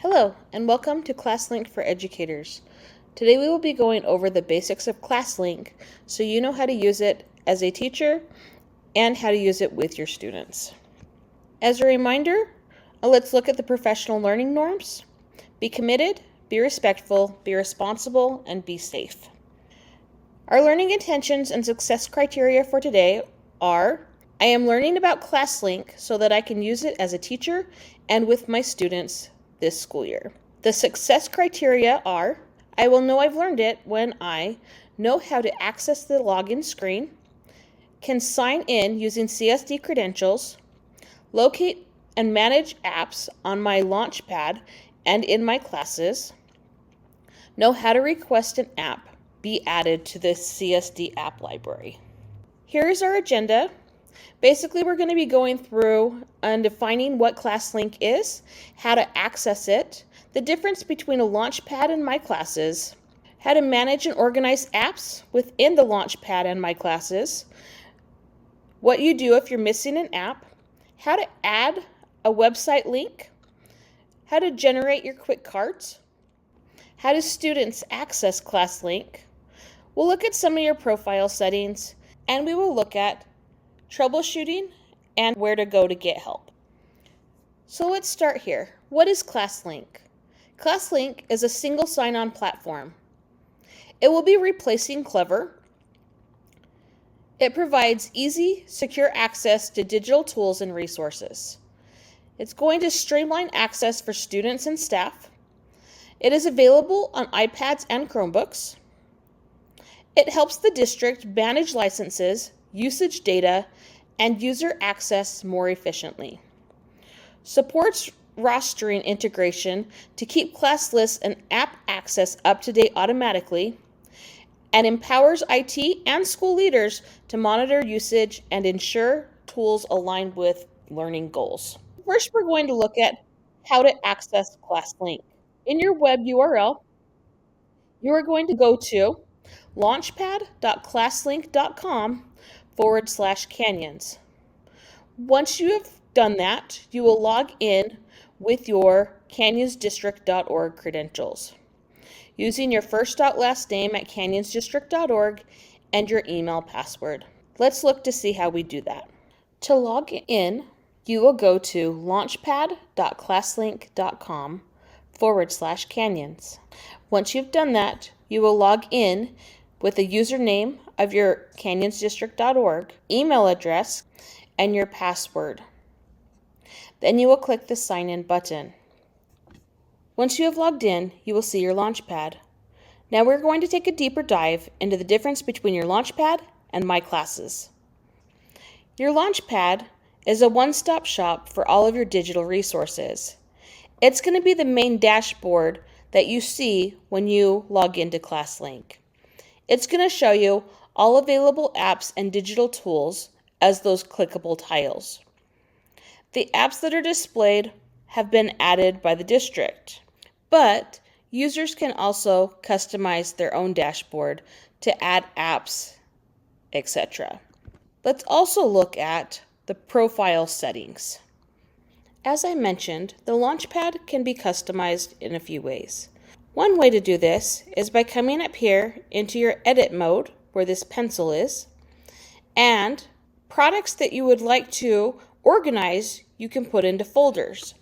Hello, and welcome to ClassLink for Educators. Today we will be going over the basics of ClassLink so you know how to use it as a teacher and how to use it with your students. As a reminder, let's look at the professional learning norms. Be committed, be respectful, be responsible, and be safe. Our learning intentions and success criteria for today are: I am learning about ClassLink so that I can use it as a teacher and with my students this school year. The success criteria are: I will know I've learned it when I know how to access the login screen, can sign in using CSD credentials, locate and manage apps on my Launchpad and in my classes, know how to request an app be added to the CSD app library. Here is our agenda. Basically, we're going to be going through and defining what ClassLink is, how to access it, the difference between a Launchpad and my classes, how to manage and organize apps within the Launchpad and my classes, what you do if you're missing an app, how to add a website link, how to generate your quick cards, how do students access ClassLink. We'll look at some of your profile settings, and we will look at troubleshooting and where to go to get help. So let's start here. What is ClassLink? ClassLink is a single sign-on platform. It will be replacing Clever. It provides easy, secure access to digital tools and resources. It's going to streamline access for students and staff. It is available on iPads and Chromebooks. It helps the district manage licenses, usage data, and user access more efficiently. Supports rostering integration to keep class lists and app access up to date automatically, and empowers IT and school leaders to monitor usage and ensure tools align with learning goals. First, we're going to look at how to access ClassLink. In your web URL, you are going to go to launchpad.classlink.com/canyons. Once you have done that, you will log in with your canyonsdistrict.org credentials using your first.last name at canyonsdistrict.org and your email password. Let's look to see how we do that. To log in, you will go to launchpad.classlink.com/canyons. Once you've done that, you will log in with the username of your canyonsdistrict.org, email address, and your password. Then you will click the Sign In button. Once you have logged in, you will see your Launchpad. Now we're going to take a deeper dive into the difference between your Launchpad and My Classes. Your Launchpad is a one-stop shop for all of your digital resources. It's going to be the main dashboard that you see when you log into ClassLink. It's going to show you all available apps and digital tools as those clickable tiles. The apps that are displayed have been added by the district, but users can also customize their own dashboard to add apps, etc. Let's also look at the profile settings. As I mentioned, the Launchpad can be customized in a few ways. One way to do this is by coming up here into your edit mode, where this pencil is, and products that you would like to organize, you can put into folders.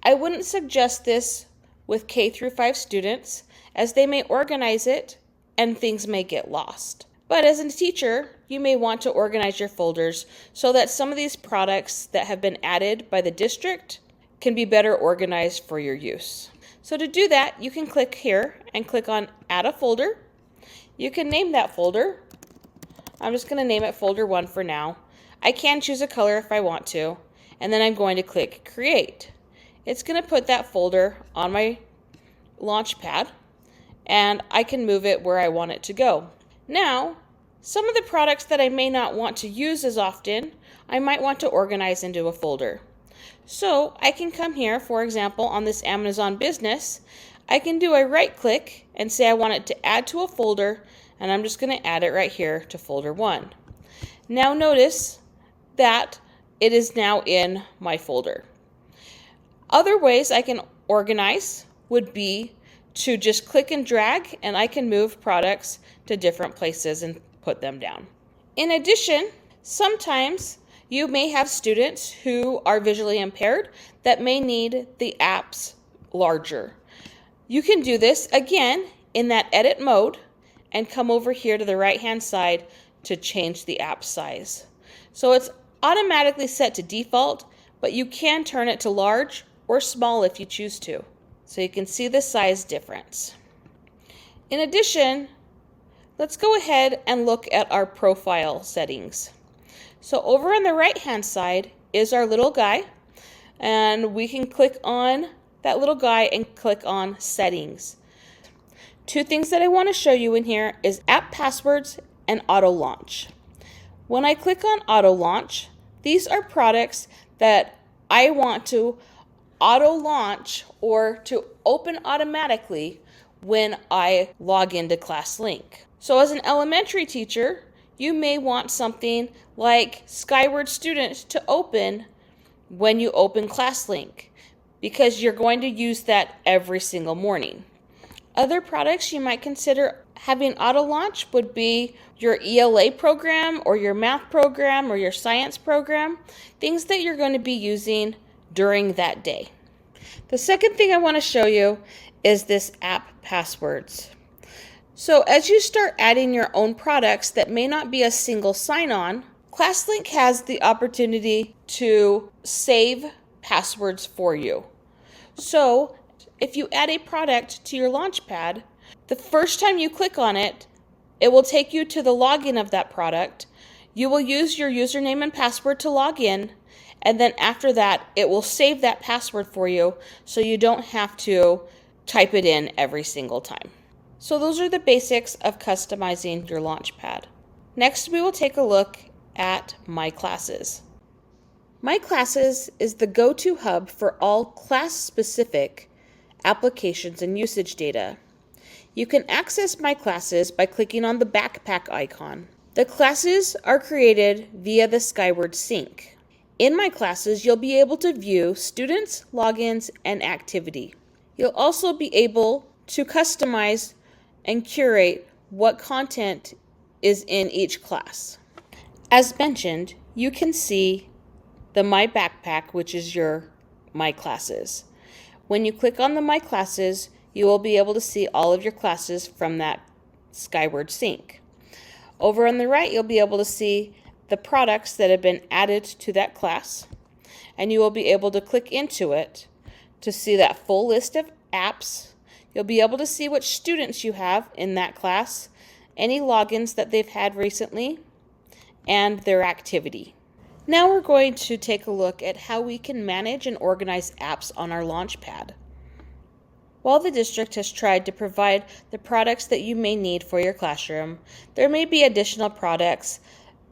I wouldn't suggest this with K through 5 students, as they may organize it and things may get lost. But as a teacher, you may want to organize your folders so that some of these products that have been added by the district can be better organized for your use. So to do that, you can click here and click on Add a Folder. You can name that folder. I'm just going to name it Folder 1 for now. I can choose a color if I want to, and then I'm going to click Create. It's going to put that folder on my Launchpad, and I can move it where I want it to go. Now, some of the products that I may not want to use as often, I might want to organize into a folder. So I can come here, for example, on this Amazon business, I can do a right click and say I want it to add to a folder, and I'm just going to add it right here to folder 1. Now notice that it is now in my folder. Other ways I can organize would be to just click and drag, and I can move products to different places and put them down. In addition, sometimes you may have students who are visually impaired that may need the apps larger. You can do this again in that edit mode and come over here to the right-hand side to change the app size. So it's automatically set to default, but you can turn it to large or small if you choose to. So you can see the size difference. In addition, let's go ahead and look at our profile settings. So over on the right-hand side is our little guy, and we can click on that little guy and click on settings. Two things that I want to show you in here is app passwords and auto launch. When I click on auto launch, these are products that I want to auto launch or to open automatically when I log into ClassLink. So as an elementary teacher, you may want something like Skyward Student to open when you open ClassLink, because you're going to use that every single morning. Other products you might consider having auto launch would be your ELA program or your math program or your science program, things that you're going to be using during that day. The second thing I want to show you is this app passwords. So as you start adding your own products that may not be a single sign-on, ClassLink has the opportunity to save passwords for you. So if you add a product to your Launchpad, the first time you click on it, it will take you to the login of that product. You will use your username and password to log in, and then after that, it will save that password for you so you don't have to type it in every single time. So those are the basics of customizing your Launchpad. Next, we will take a look at My Classes. My Classes is the go-to hub for all class-specific applications and usage data. You can access My Classes by clicking on the backpack icon. The classes are created via the Skyward Sync. In My Classes, you'll be able to view students, logins, and activity. You'll also be able to customize and curate what content is in each class. As mentioned, you can see the My Backpack, which is your My Classes. When you click on the My Classes, you will be able to see all of your classes from that Skyward Sync. Over on the right, you'll be able to see the products that have been added to that class, and you will be able to click into it to see that full list of apps. You'll be able to see which students you have in that class, any logins that they've had recently, and their activity. Now we're going to take a look at how we can manage and organize apps on our Launchpad. While the district has tried to provide the products that you may need for your classroom, there may be additional products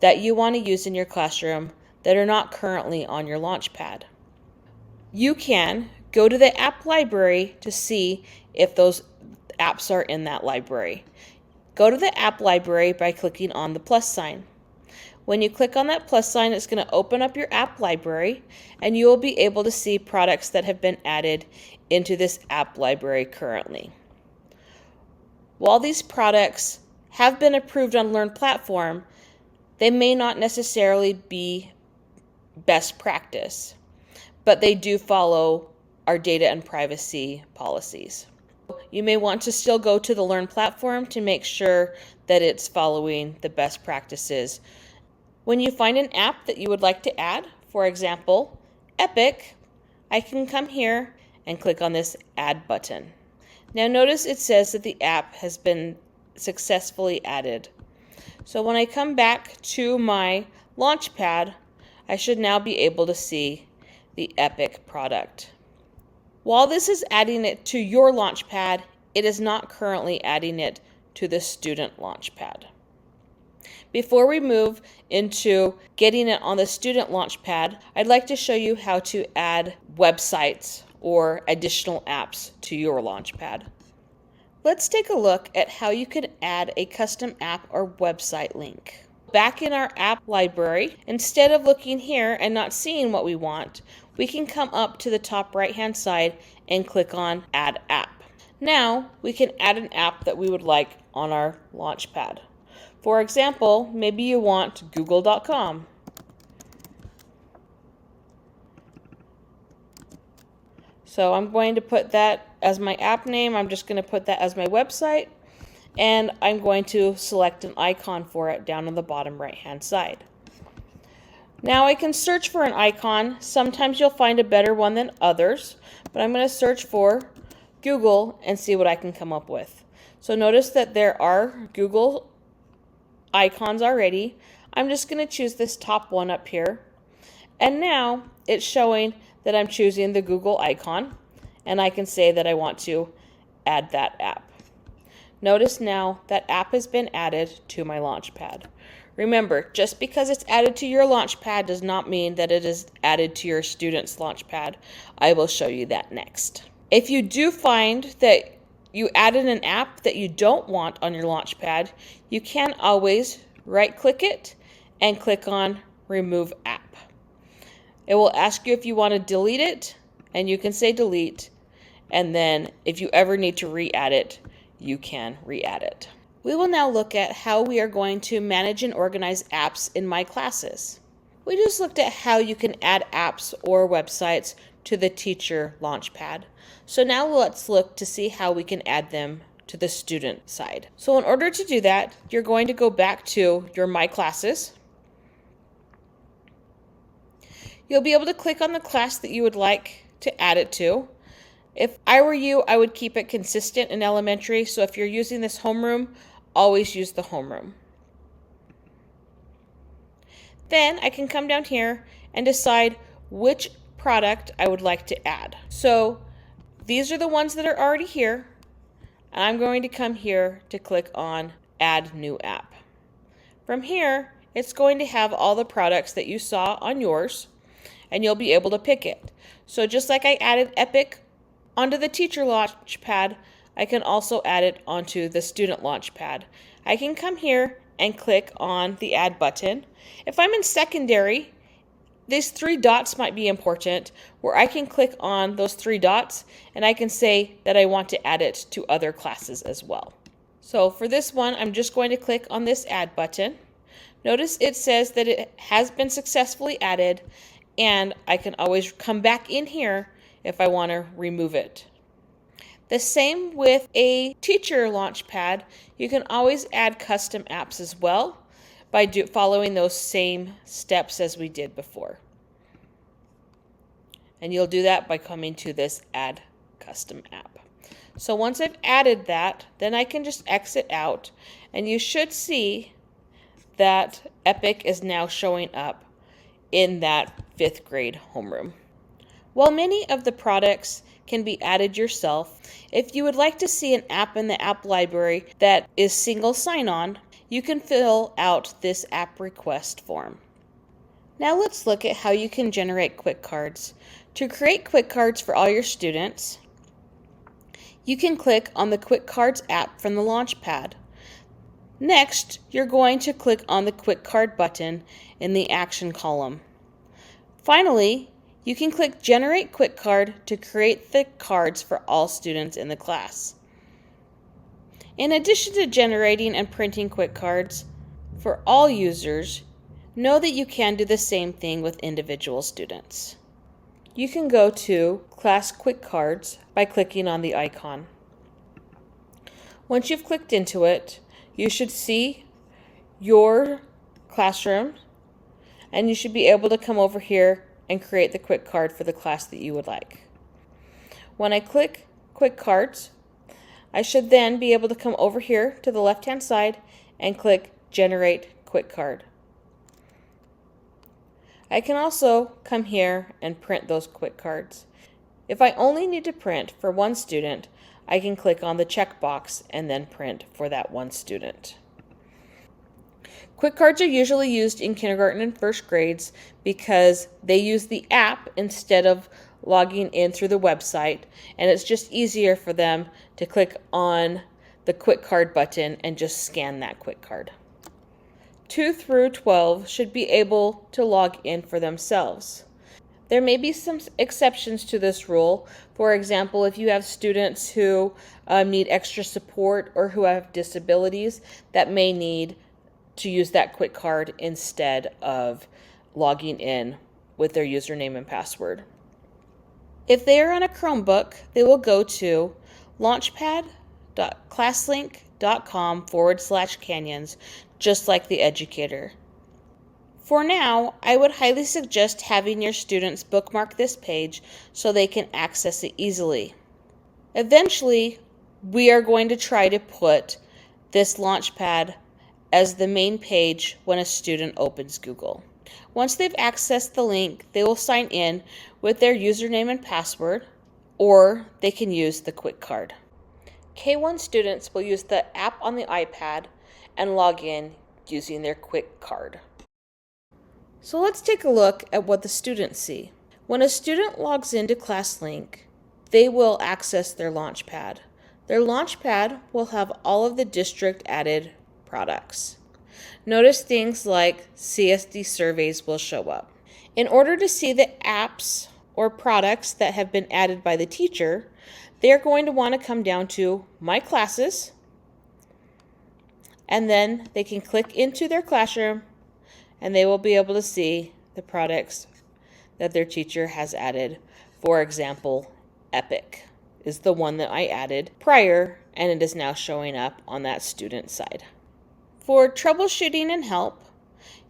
that you want to use in your classroom that are not currently on your Launchpad. You can go to the app library to see if those apps are in that library. Go to the app library by clicking on the plus sign. When you click on that plus sign, it's going to open up your app library, and you will be able to see products that have been added into this app library currently. While these products have been approved on Learn Platform, they may not necessarily be best practice, but they do follow our data and privacy policies. You may want to still go to the Learn Platform to make sure that it's following the best practices. When you find an app that you would like to add, for example, Epic, I can come here and click on this Add button. Now notice it says that the app has been successfully added. So when I come back to my Launchpad, I should now be able to see the Epic product. While this is adding it to your Launchpad, it is not currently adding it to the student Launchpad. Before we move into getting it on the student Launchpad, I'd like to show you how to add websites or additional apps to your Launchpad. Let's take a look at how you can add a custom app or website link. Back in our app library, instead of looking here and not seeing what we want, we can come up to the top right-hand side and click on Add App. Now we can add an app that we would like on our Launchpad. For example, maybe you want google.com. So I'm going to put that as my app name. I'm just going to put that as my website, and I'm going to select an icon for it down on the bottom right hand side. Now I can search for an icon. Sometimes you'll find a better one than others, but I'm going to search for Google and see what I can come up with. So notice that there are Google icons already. I'm just going to choose this top one up here. And now it's showing that I'm choosing the Google icon, and I can say that I want to add that app. Notice now that app has been added to my Launchpad. Remember, just because it's added to your Launchpad does not mean that it is added to your student's Launchpad. I will show you that next. If you do find that you added an app that you don't want on your Launchpad, you can always right-click it and click on Remove App. It will ask you if you want to delete it, and you can say delete, and then if you ever need to re-add it, you can re-add it. We will now look at how we are going to manage and organize apps in my classes. We just looked at how you can add apps or websites to the teacher Launchpad. So now let's look to see how we can add them to the student side. So in order to do that, you're going to go back to your My Classes. You'll be able to click on the class that you would like to add it to. If I were you, I would keep it consistent in elementary. So if you're using this homeroom, always use the homeroom. Then I can come down here and decide which product I would like to add. So these are the ones that are already here. I'm going to come here to click on Add New App. From here, it's going to have all the products that you saw on yours, and you'll be able to pick it. So just like I added Epic onto the teacher Launchpad, I can also add it onto the student Launchpad. I can come here and click on the Add button. If I'm in secondary, these three dots might be important, where I can click on those three dots and I can say that I want to add it to other classes as well. So for this one, I'm just going to click on this Add button. Notice it says that it has been successfully added, and I can always come back in here if I want to remove it. The same with a teacher Launchpad. You can always add custom apps as well by following those same steps as we did before. And you'll do that by coming to this Add Custom App. So once I've added that, then I can just exit out, and you should see that Epic is now showing up in that 5th grade homeroom. While many of the products can be added yourself, if you would like to see an app in the app library that is single sign-on, you can fill out this app request form. Now let's look at how you can generate quick cards. To create quick cards for all your students, you can click on the Quick Cards app from the Launchpad. Next, you're going to click on the Quick Card button in the Action column. Finally, you can click Generate Quick Card to create the cards for all students in the class. In addition to generating and printing quick cards for all users, know that you can do the same thing with individual students. You can go to Class Quick Cards by clicking on the icon. Once you've clicked into it, you should see your classroom, and you should be able to come over here and create the quick card for the class that you would like. When I click Quick Cards, I should then be able to come over here to the left-hand side and click Generate Quick Card. I can also come here and print those quick cards. If I only need to print for one student, I can click on the checkbox and then print for that one student. Quick cards are usually used in kindergarten and 1st grades because they use the app instead of logging in through the website, and it's just easier for them to click on the quick card button and just scan that quick card. 2 through 12 should be able to log in for themselves. There may be some exceptions to this rule. For example, if you have students who need extra support or who have disabilities that may need to use that quick card instead of logging in with their username and password. If they are on a Chromebook, they will go to launchpad.classlink.com/canyons, just like the educator. For now, I would highly suggest having your students bookmark this page so they can access it easily. Eventually, we are going to try to put this Launchpad as the main page when a student opens Google. Once they've accessed the link, they will sign in with their username and password, or they can use the quick card. K1 students will use the app on the iPad and log in using their quick card. So let's take a look at what the students see. When a student logs into ClassLink, they will access their Launchpad. Their Launchpad will have all of the district added products. Notice things like CSD surveys will show up. In order to see the apps or products that have been added by the teacher, they are going to want to come down to My Classes, and then they can click into their classroom and they will be able to see the products that their teacher has added. For example, Epic is the one that I added prior, and it is now showing up on that student side. For troubleshooting and help,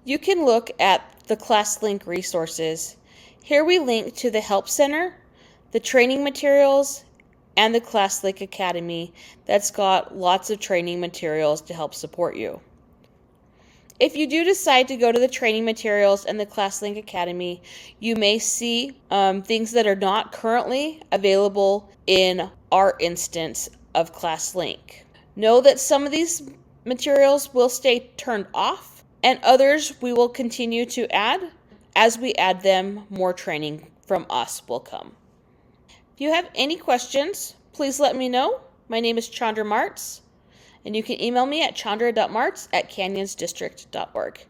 you can look at the ClassLink resources. Here we link to the Help Center, the training materials, and the ClassLink Academy that's got lots of training materials to help support you. If you do decide to go to the training materials and the ClassLink Academy, you may see things that are not currently available in our instance of ClassLink. Know that some of these materials will stay turned off, and others we will continue to add. As we add them, more training from us will come. If you have any questions, please let me know. My name is Chandra Martz, and you can email me at chandra.martz@canyonsdistrict.org.